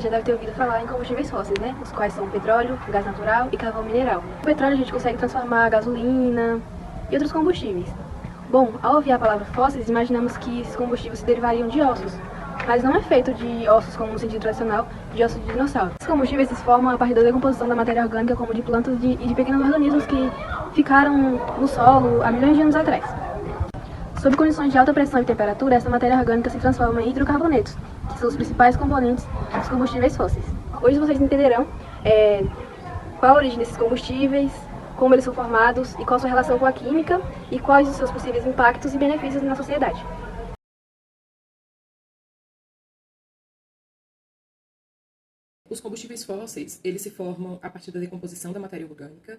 já deve ter ouvido falar em combustíveis fósseis, né? Os quais são petróleo, gás natural e carvão mineral. O petróleo a gente consegue transformar gasolina e outros combustíveis. Bom, ao ouvir a palavra fósseis, imaginamos que esses combustíveis se derivariam de ossos, mas não é feito de ossos como no sentido tradicional, de ossos de dinossauro. Esses combustíveis se formam a partir da decomposição da matéria orgânica, como de plantas e de pequenos organismos que ficaram no solo há milhões de anos atrás. Sob condições de alta pressão e temperatura, essa matéria orgânica se transforma em hidrocarbonetos, que são os principais componentes dos combustíveis fósseis. Hoje vocês entenderão qual a origem desses combustíveis, como eles são formados e qual a sua relação com a química e quais os seus possíveis impactos e benefícios na sociedade. Os combustíveis fósseis, eles se formam a partir da decomposição da matéria orgânica,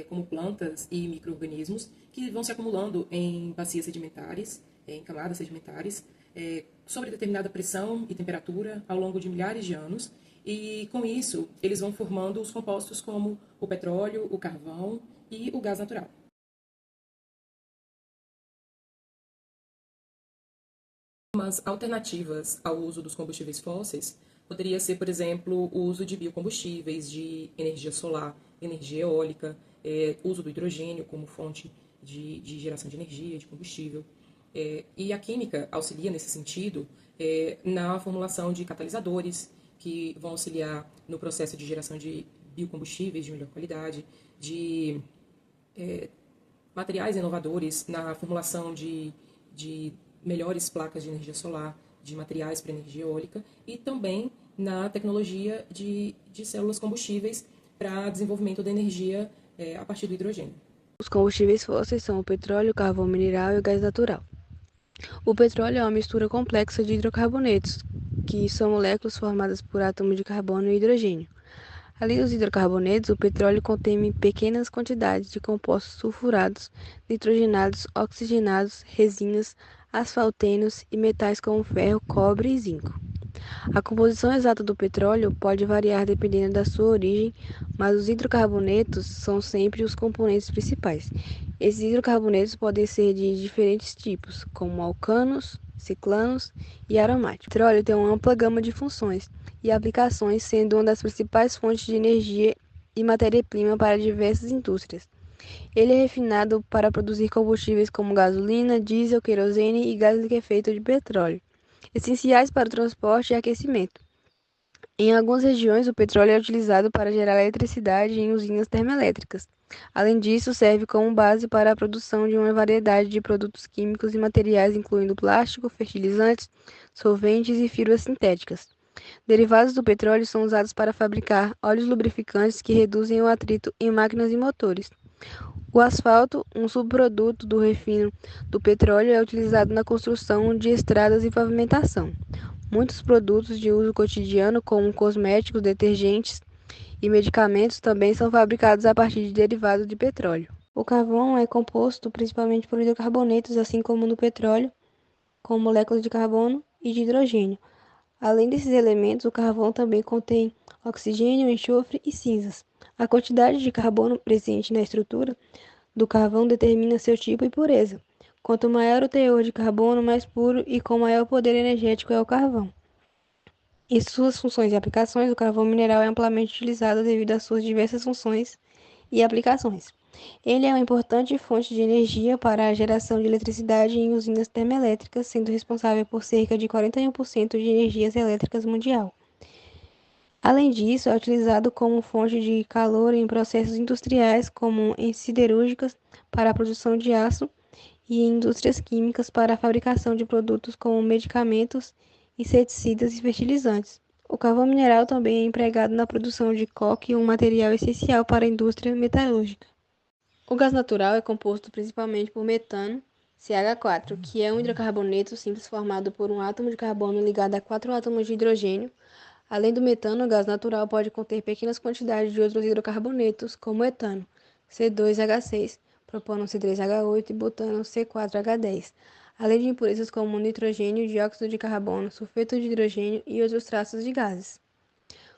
como plantas e micro-organismos, que vão se acumulando em bacias sedimentares, em camadas sedimentares, sobre determinada pressão e temperatura ao longo de milhares de anos, e com isso eles vão formando os compostos como o petróleo, o carvão e o gás natural. Umas alternativas ao uso dos combustíveis fósseis poderia ser, por exemplo, o uso de biocombustíveis, de energia solar, energia eólica, uso do hidrogênio como fonte de geração de energia, de combustível. E a química auxilia nesse sentido na formulação de catalisadores, que vão auxiliar no processo de geração de biocombustíveis de melhor qualidade, de materiais inovadores na formulação de melhores placas de energia solar, de materiais para energia eólica e também na tecnologia de células combustíveis para desenvolvimento da energia a partir do hidrogênio. Os combustíveis fósseis são o petróleo, o carvão mineral e o gás natural. O petróleo é uma mistura complexa de hidrocarbonetos, que são moléculas formadas por átomos de carbono e hidrogênio. Além dos hidrocarbonetos, o petróleo contém pequenas quantidades de compostos sulfurados, nitrogenados, oxigenados, resinas, asfaltenos e metais como ferro, cobre e zinco. A composição exata do petróleo pode variar dependendo da sua origem, mas os hidrocarbonetos são sempre os componentes principais. Esses hidrocarbonetos podem ser de diferentes tipos, como alcanos, ciclanos e aromáticos. O petróleo tem uma ampla gama de funções e aplicações, sendo uma das principais fontes de energia e matéria-prima para diversas indústrias. Ele é refinado para produzir combustíveis como gasolina, diesel, querosene e gás liquefeito de petróleo, essenciais para o transporte e aquecimento. Em algumas regiões, o petróleo é utilizado para gerar eletricidade em usinas termoelétricas. Além disso, serve como base para a produção de uma variedade de produtos químicos e materiais, incluindo plástico, fertilizantes, solventes e fibras sintéticas. Derivados do petróleo são usados para fabricar óleos lubrificantes que reduzem o atrito em máquinas e motores. O asfalto, um subproduto do refino do petróleo, é utilizado na construção de estradas e pavimentação. Muitos produtos de uso cotidiano, como cosméticos, detergentes e medicamentos, também são fabricados a partir de derivados de petróleo. O carvão é composto principalmente por hidrocarbonetos, assim como no petróleo, com moléculas de carbono e de hidrogênio. Além desses elementos, o carvão também contém oxigênio, enxofre e cinzas. A quantidade de carbono presente na estrutura do carvão determina seu tipo e pureza. Quanto maior o teor de carbono, mais puro e com maior poder energético é o carvão. Em suas funções e aplicações, o carvão mineral é amplamente utilizado devido às suas diversas funções e aplicações. Ele é uma importante fonte de energia para a geração de eletricidade em usinas termoelétricas, sendo responsável por cerca de 41% de energias elétricas mundial. Além disso, é utilizado como fonte de calor em processos industriais, como em siderúrgicas para a produção de aço e em indústrias químicas para a fabricação de produtos como medicamentos, inseticidas e fertilizantes. O carvão mineral também é empregado na produção de coque, um material essencial para a indústria metalúrgica. O gás natural é composto principalmente por metano, CH4, que é um hidrocarboneto simples formado por um átomo de carbono ligado a 4 átomos de hidrogênio. Além do metano, o gás natural pode conter pequenas quantidades de outros hidrocarbonetos, como etano, C2H6, propano C3H8 e butano C4H10, além de impurezas como nitrogênio, dióxido de carbono, sulfeto de hidrogênio e outros traços de gases.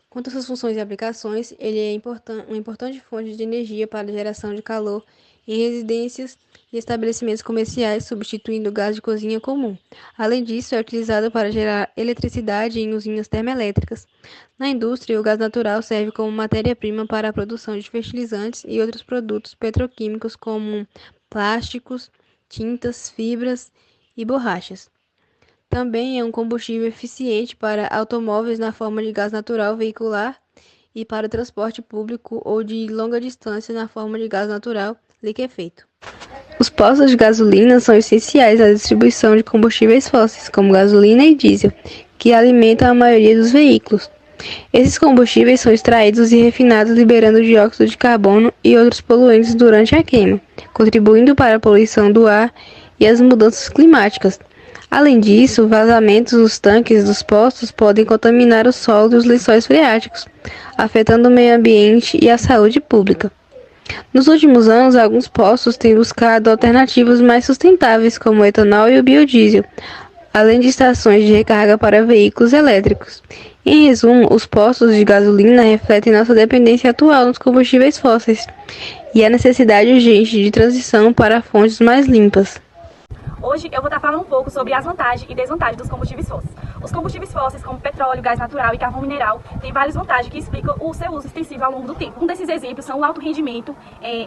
Quanto às suas funções e aplicações, ele é uma importante fonte de energia para a geração de calor em residências e estabelecimentos comerciais, substituindo o gás de cozinha comum. Além disso, é utilizado para gerar eletricidade em usinas termoelétricas. Na indústria, o gás natural serve como matéria-prima para a produção de fertilizantes e outros produtos petroquímicos como plásticos, tintas, fibras e borrachas. Também é um combustível eficiente para automóveis na forma de gás natural veicular e para o transporte público ou de longa distância na forma de gás natural liquefeito. Os postos de gasolina são essenciais à distribuição de combustíveis fósseis, como gasolina e diesel, que alimentam a maioria dos veículos. Esses combustíveis são extraídos e refinados liberando dióxido de carbono e outros poluentes durante a queima, contribuindo para a poluição do ar e as mudanças climáticas. Além disso, vazamentos dos tanques dos postos podem contaminar o solo e os lençóis freáticos, afetando o meio ambiente e a saúde pública. Nos últimos anos, alguns postos têm buscado alternativas mais sustentáveis, como o etanol e o biodiesel, além de estações de recarga para veículos elétricos. Em resumo, os postos de gasolina refletem nossa dependência atual nos combustíveis fósseis e a necessidade urgente de transição para fontes mais limpas. Hoje eu vou estar falando um pouco sobre as vantagens e desvantagens dos combustíveis fósseis. Os combustíveis fósseis, como petróleo, gás natural e carvão mineral, têm várias vantagens que explicam o seu uso extensivo ao longo do tempo. Um desses exemplos são o alto rendimento,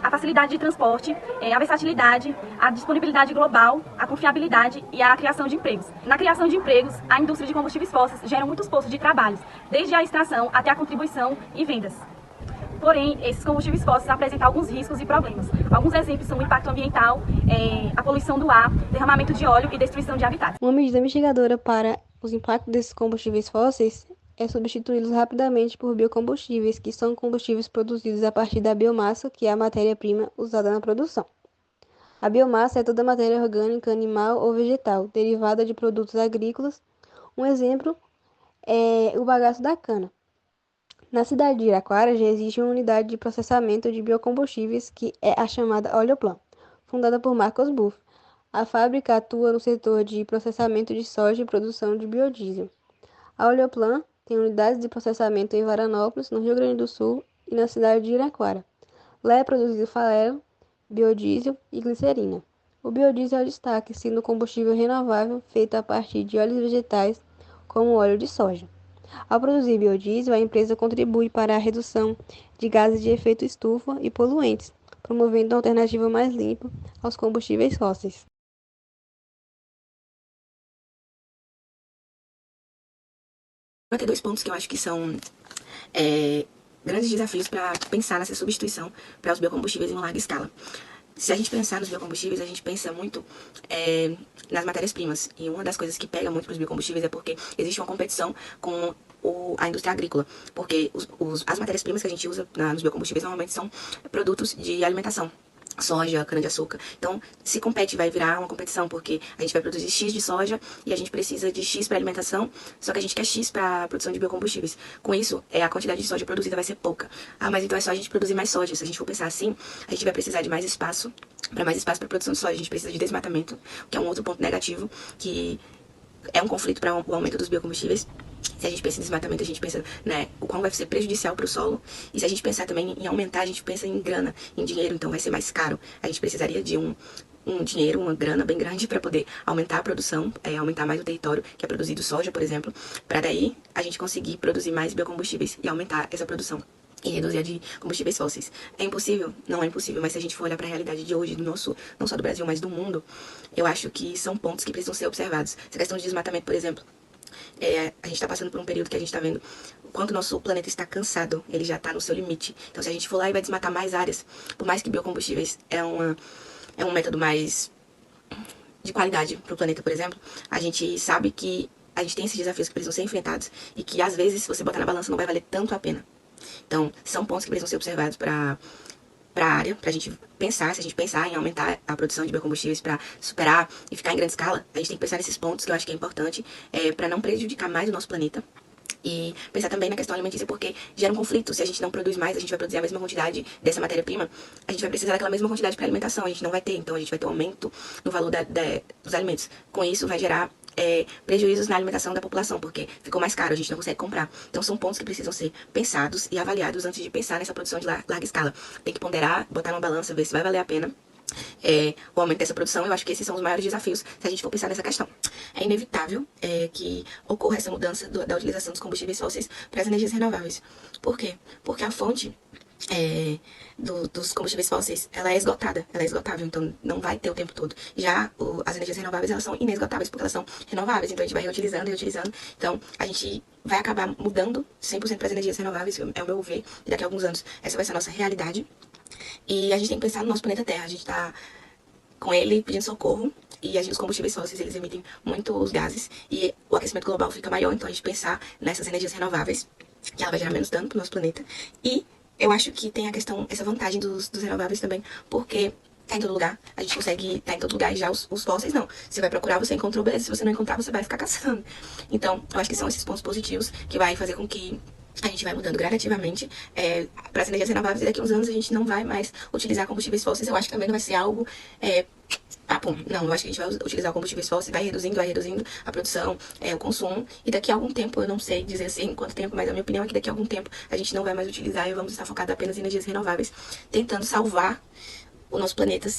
a facilidade de transporte, a versatilidade, a disponibilidade global, a confiabilidade e a criação de empregos. Na criação de empregos, a indústria de combustíveis fósseis gera muitos postos de trabalho, desde a extração até a contribuição e vendas. Porém, esses combustíveis fósseis apresentam alguns riscos e problemas. Alguns exemplos são o impacto ambiental, a poluição do ar, derramamento de óleo e destruição de habitats. Uma medida mitigadora para os impactos desses combustíveis fósseis é substituí-los rapidamente por biocombustíveis, que são combustíveis produzidos a partir da biomassa, que é a matéria-prima usada na produção. A biomassa é toda matéria orgânica, animal ou vegetal, derivada de produtos agrícolas. Um exemplo é o bagaço da cana. Na cidade de Iraquara já existe uma unidade de processamento de biocombustíveis que é a chamada Oleoplan, fundada por Marcos Buff. A fábrica atua no setor de processamento de soja e produção de biodiesel. A Oleoplan tem unidades de processamento em Varanópolis, no Rio Grande do Sul, e na cidade de Iraquara. Lá é produzido farelo, biodiesel e glicerina. O biodiesel é o destaque, sendo um combustível renovável feito a partir de óleos vegetais, como o óleo de soja. Ao produzir biodiesel, a empresa contribui para a redução de gases de efeito estufa e poluentes, promovendo uma alternativa mais limpa aos combustíveis fósseis. Vai ter dois pontos que eu acho que são grandes desafios para pensar nessa substituição para os biocombustíveis em larga escala. Se a gente pensar nos biocombustíveis, a gente pensa muito nas matérias-primas. E uma das coisas que pega muito para os biocombustíveis é porque existe uma competição com a indústria agrícola. Porque as matérias-primas que a gente usa nos biocombustíveis normalmente são produtos de alimentação. Soja, cana-de-açúcar. Então, se compete, vai virar uma competição, porque a gente vai produzir X de soja e a gente precisa de X para alimentação, só que a gente quer X para produção de biocombustíveis. Com isso, a quantidade de soja produzida vai ser pouca. Ah, mas então é só a gente produzir mais soja. Se a gente for pensar assim, a gente vai precisar de mais espaço para produção de soja. A gente precisa de desmatamento, que é um outro ponto negativo, que é um conflito para o aumento dos biocombustíveis. Se a gente pensa em desmatamento, a gente pensa, né, o quão vai ser prejudicial para o solo. E se a gente pensar também em aumentar, a gente pensa em grana, em dinheiro, então vai ser mais caro. A gente precisaria de um dinheiro, uma grana bem grande para poder aumentar a produção, aumentar mais o território que é produzido soja, por exemplo, para daí a gente conseguir produzir mais biocombustíveis e aumentar essa produção e reduzir a de combustíveis fósseis. É impossível? Não é impossível, mas se a gente for olhar para a realidade de hoje, não só do Brasil, mas do mundo, eu acho que são pontos que precisam ser observados. Essa questão de desmatamento, por exemplo, a gente está passando por um período que a gente está vendo o quanto o nosso planeta está cansado, ele já está no seu limite. Então, se a gente for lá e vai desmatar mais áreas, por mais que biocombustíveis é um método mais de qualidade para o planeta, por exemplo, a gente sabe que a gente tem esses desafios que precisam ser enfrentados e que, às vezes, se você botar na balança, não vai valer tanto a pena. Então, são pontos que precisam ser observados para a área, para a gente pensar, se a gente pensar em aumentar a produção de biocombustíveis para superar e ficar em grande escala, a gente tem que pensar nesses pontos que eu acho que é importante para não prejudicar mais o nosso planeta. E pensar também na questão alimentícia, porque gera um conflito. Se a gente não produz mais, a gente vai produzir a mesma quantidade dessa matéria-prima, a gente vai precisar daquela mesma quantidade para alimentação, a gente não vai ter. Então a gente vai ter um aumento no valor dos alimentos. Com isso vai gerar prejuízos na alimentação da população, porque ficou mais caro, a gente não consegue comprar. Então são pontos que precisam ser pensados e avaliados antes de pensar nessa produção de larga escala. Tem que ponderar, botar numa balança, ver se vai valer a pena o aumento dessa produção. Eu acho que esses são os maiores desafios se a gente for pensar nessa questão. É inevitável que ocorra essa mudança da utilização dos combustíveis fósseis para as energias renováveis. Por quê? Porque a fonte dos combustíveis fósseis, ela é esgotável, então não vai ter o tempo todo. Já as energias renováveis, elas são inesgotáveis porque elas são renováveis, então a gente vai reutilizando, então a gente vai acabar mudando 100% para as energias renováveis, é o meu ver, e daqui a alguns anos essa vai ser a nossa realidade. E a gente tem que pensar no nosso planeta Terra, a gente tá com ele pedindo socorro, e os combustíveis fósseis, eles emitem muitos gases, e o aquecimento global fica maior, então a gente pensar nessas energias renováveis, que ela vai gerar menos dano pro nosso planeta. E eu acho que tem essa vantagem dos renováveis também, porque tá em todo lugar, a gente consegue tá em todo lugar, e já os fósseis não. Você vai procurar, você encontrou, beleza, se você não encontrar, você vai ficar caçando. Então, eu acho que são esses pontos positivos que vai fazer com que a gente vai mudando gradativamente para as energias renováveis, e daqui a uns anos a gente não vai mais utilizar combustíveis fósseis. Eu acho que também não vai ser algo não, eu acho que a gente vai utilizar combustíveis fósseis, vai reduzindo a produção, o consumo, e daqui a algum tempo, eu não sei dizer assim quanto tempo, mas a minha opinião é que daqui a algum tempo a gente não vai mais utilizar e vamos estar focados apenas em energias renováveis, tentando salvar o nosso planeta.